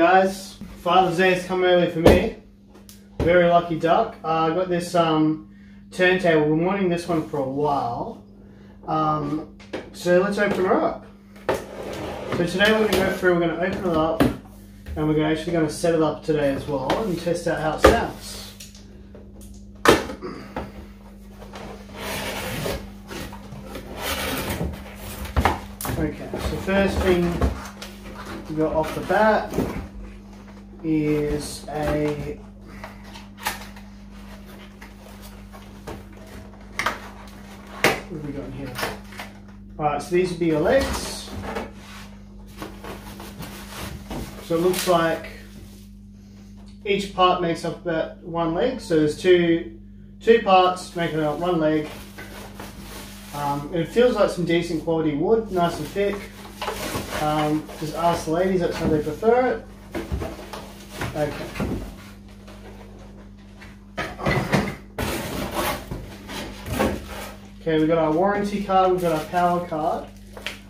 Hey guys, Father's Day has come early for me. Very lucky duck. I got this turntable. We've been wanting this one for a while. So let's open her up. So today we're going to go through, we're going to open it up, and we're actually going to set it up today as well and test out how it sounds. Okay, so first thing we got off the bat is a what have we got in here? Alright, so these would be your legs. So it looks like each part makes up about one leg. So there's two parts making up one leg. It feels like some decent quality wood, nice and thick. Just ask the ladies, that's how they prefer it. Okay. Okay, we've got our warranty card, we've got our power card.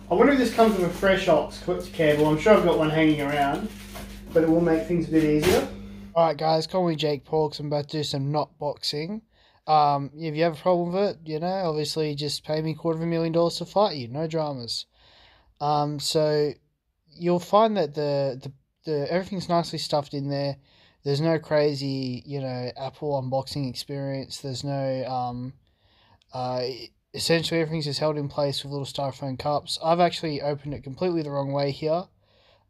I wonder if this comes with a fresh aux cable. I'm sure I've got one hanging around, but it will make things a bit easier. Alright guys, call me Jake Paul because I'm about to do some knot boxing. If you have a problem with it, you know, obviously just pay me $250,000 to fight you, no dramas. So you'll find that the everything's nicely stuffed in there. There's no crazy, you know, Apple unboxing experience. There's no, essentially everything's just held in place with little styrofoam cups. I've actually opened it completely the wrong way here.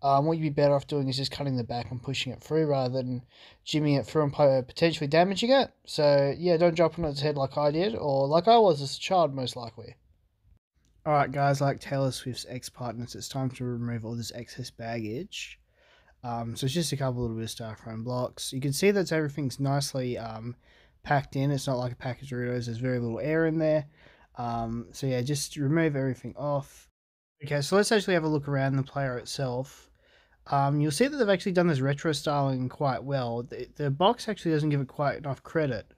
What you'd be better off doing is just cutting the back and pushing it through rather than jimmying it through and potentially damaging it. So yeah, don't drop it on its head like I did, or like I was as a child most likely. Alright guys, like Taylor Swift's ex-partners, it's time to remove all this excess baggage. So it's just a couple little bit of styrofoam blocks. You can see that everything's nicely packed in. It's not like a package of Doritos, there's very little air in there. So yeah, just remove everything off. Okay, so let's actually have a look around the player itself. You'll see that they've actually done this retro styling quite well. The box actually doesn't give it quite enough credit.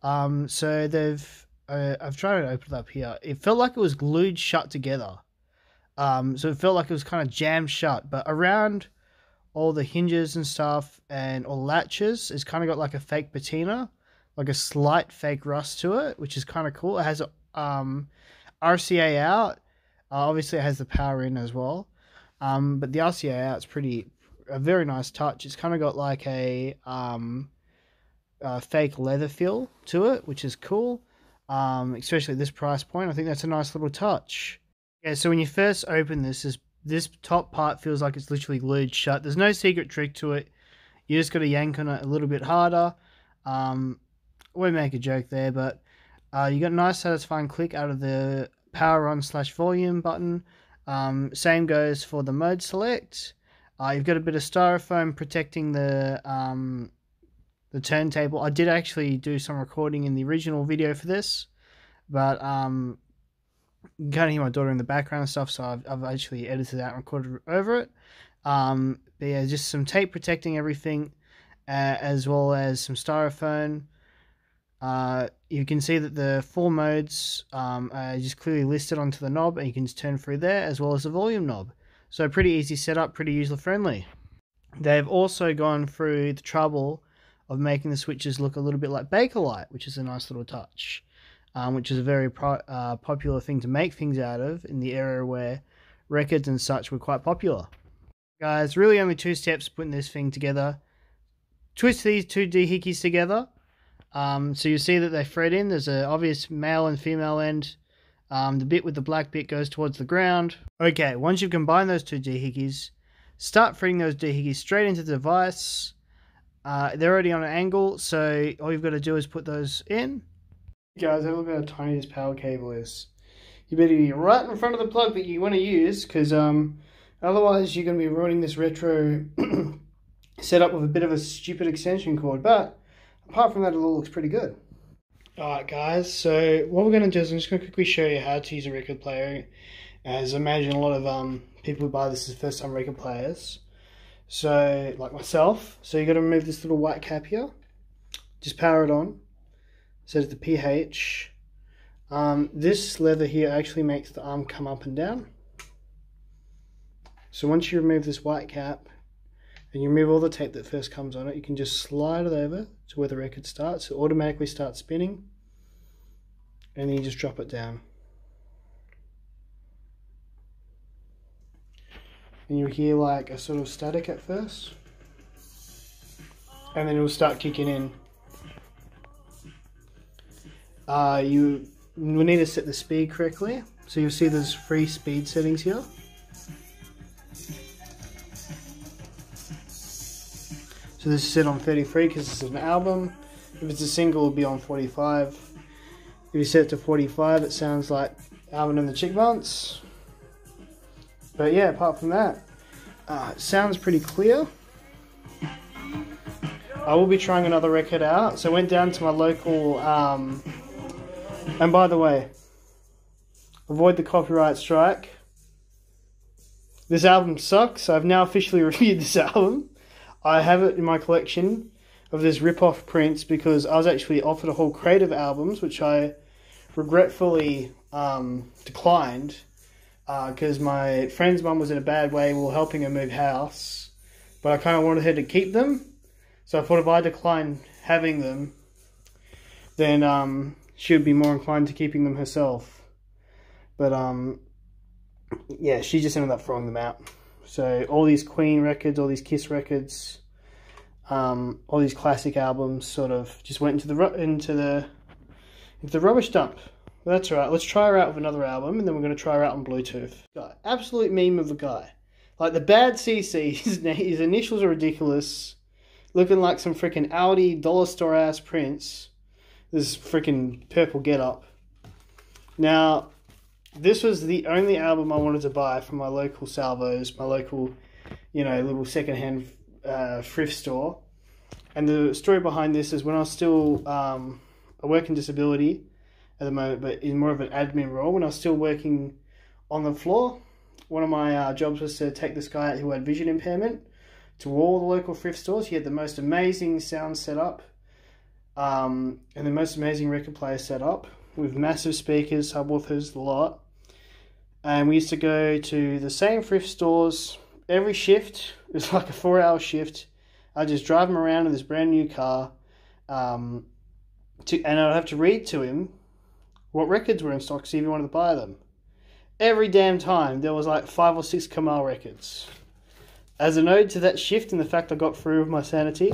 So they've, I've tried to open it up here. It felt like it was glued shut together. So it felt like it was kind of jammed shut, but around all the hinges and stuff and all latches, it's kind of got like a fake patina, like a slight fake rust to it, which is kind of cool. It has a RCA out. Obviously it has the power in as well. But the RCA out's a very nice touch. It's kind of got like a fake leather feel to it, which is cool. Especially at this price point, I think that's a nice little touch. Yeah, so when you first open this top part feels like it's literally glued shut. There's no secret trick to it. You just got to yank on it a little bit harder. Won't make a joke there, but you got a nice satisfying click out of the power on / volume button. Same goes for the mode select. You've got a bit of styrofoam protecting the turntable. I did actually do some recording in the original video for this, but you can kind of hear my daughter in the background and stuff, so I've actually edited that and recorded over it. But yeah, just some tape protecting everything, as well as some styrofoam. You can see that the 4 modes are just clearly listed onto the knob, and you can just turn through there, as well as the volume knob. So pretty easy setup, pretty user-friendly. They've also gone through the trouble of making the switches look a little bit like Bakelite, which is a nice little touch, which is a very popular thing to make things out of in the era where records and such were quite popular. Guys, really only 2 steps putting this thing together. Twist these 2 doohickeys together. So you see that they thread in. There's an obvious male and female end. The bit with the black bit goes towards the ground. Okay, once you've combined those 2 doohickeys, start threading those doohickeys straight into the device. They're already on an angle, so all you've got to do is put those in. Guys, have a look at how tiny this power cable is. You better be right in front of the plug that you want to use, because otherwise you're going to be ruining this retro setup with a bit of a stupid extension cord. But apart from that, it all looks pretty good. Alright guys, so what we're going to do is I'm just going to quickly show you how to use a record player, as I imagine a lot of people who buy this as first time record players. So, like myself, so you got to remove this little white cap here, just power it on, set the pH. This leather here actually makes the arm come up and down. So once you remove this white cap, and you remove all the tape that first comes on it, you can just slide it over to where the record starts. It automatically starts spinning, and then you just drop it down. And you'll hear like a sort of static at first, and then it will start kicking in. You will need to set the speed correctly. So you'll see there's 3 speed settings here. So this is set on 33 because this is an album. If it's a single, it'll be on 45. If you set it to 45, it sounds like Alvin and the Chipmunks. But yeah, apart from that, it sounds pretty clear. I will be trying another record out. So I went down to my local, and by the way, avoid the copyright strike. This album sucks. I've now officially reviewed this album. I have it in my collection of this rip-off prints because I was actually offered a whole crate of albums, which I regretfully declined because my friend's mum was in a bad way. We were helping her move house, but I kind of wanted her to keep them. So I thought if I declined having them, then she would be more inclined to keeping them herself. But yeah, she just ended up throwing them out. So all these Queen records, all these Kiss records, all these classic albums sort of just went into the rubbish dump. Well, that's alright. Let's try her out with another album, and then we're going to try her out on Bluetooth. Absolute meme of a guy. Like the bad CC, his initials are ridiculous. Looking like some freaking Audi dollar store ass prints. This freaking purple get up. Now, this was the only album I wanted to buy from my local Salvos, my local, you know, little secondhand thrift store. And the story behind this is when I was still, I work in disability at the moment, but in more of an admin role. When I was still working on the floor, one of my jobs was to take this guy out who had vision impairment to all the local thrift stores. He had the most amazing sound set up, and the most amazing record player set up with massive speakers, subwoofers, the lot. And we used to go to the same thrift stores every shift. It was like a 4-hour shift. I'd just drive him around in this brand new car, and I'd have to read to him what records were in stock, see if he wanted to buy them. Every damn time there was like 5 or 6 Kamal records. As an ode to that shift and the fact I got through with my sanity,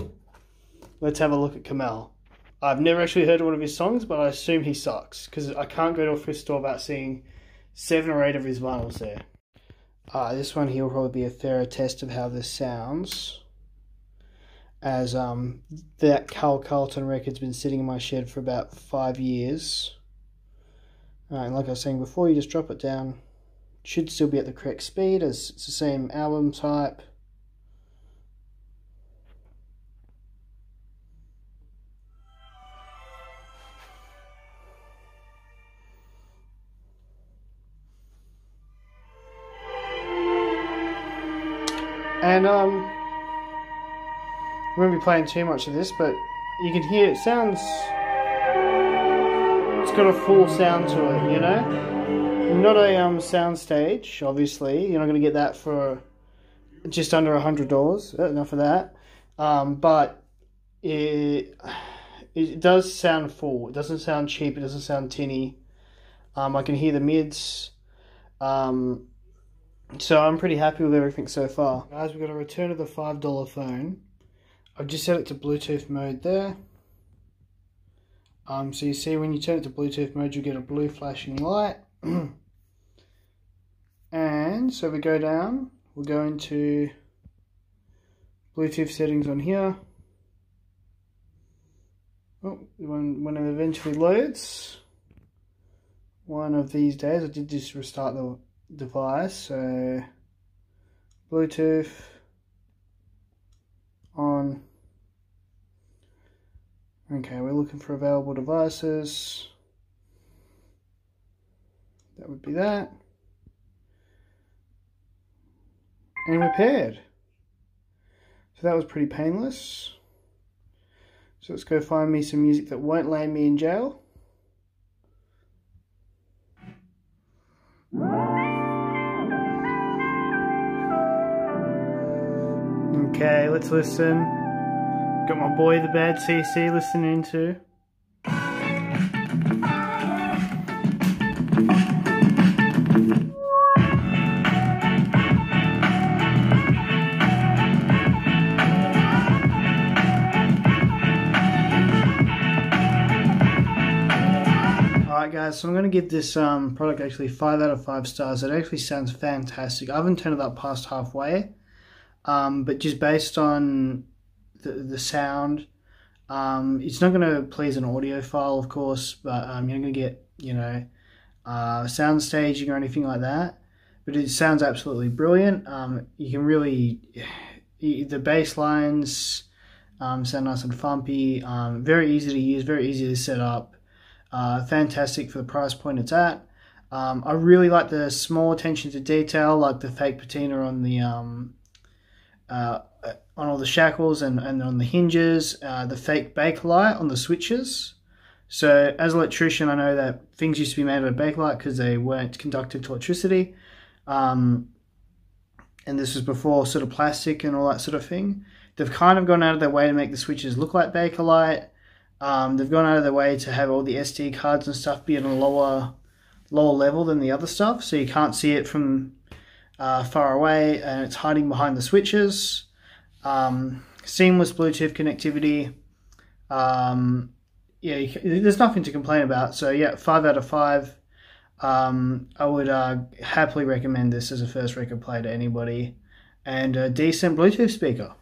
let's have a look at Kamal. I've never actually heard one of his songs, but I assume he sucks, because I can't go to a thrift store without seeing 7 or 8 of his vinyls there. This one here will probably be a fairer test of how this sounds, as that Carl Carlton record's been sitting in my shed for about 5 years. And like I was saying before, you just drop it down. Should still be at the correct speed, as it's the same album type. And I won't be playing too much of this, but you can hear it sounds, it's got a full sound to it, you know? Not a sound stage, obviously. You're not going to get that for just under $100. Enough of that. But it does sound full. It doesn't sound cheap. It doesn't sound tinny. I can hear the mids. So I'm pretty happy with everything so far. Guys, we've got a return of the $5 phone. I've just set it to Bluetooth mode there. So you see when you turn it to Bluetooth mode, you get a blue flashing light. And so we go down, we'll go into Bluetooth settings on here. Oh, when it eventually loads, one of these days, I did just restart the device, so Bluetooth on. Okay, we're looking for available devices. That would be that. And we're paired. So that was pretty painless. So let's go find me some music that won't land me in jail. Okay, let's listen. Got my boy the Bad CC listening to. Alright guys, so I'm going to give this product actually 5 out of 5 stars. It actually sounds fantastic. I haven't turned it up past halfway, but just based on the sound, it's not going to please an audiophile, of course, but you're not going to get, you know, sound staging or anything like that. But it sounds absolutely brilliant. You can really, the bass lines sound nice and thumpy, very easy to use, very easy to set up. Fantastic for the price point it's at. I really like the small attention to detail, like the fake patina on the on all the shackles and on the hinges, the fake Bakelite on the switches. So as an electrician, I know that things used to be made out of Bakelite because they weren't conductive to electricity, and this was before sort of plastic and all that sort of thing. They've kind of gone out of their way to make the switches look like Bakelite. They've gone out of their way to have all the SD cards and stuff be at a lower level than the other stuff, so you can't see it from far away, and it's hiding behind the switches. Seamless Bluetooth connectivity. Yeah, there's nothing to complain about. So yeah, 5 out of 5. I would happily recommend this as a first record player to anybody, and a decent Bluetooth speaker.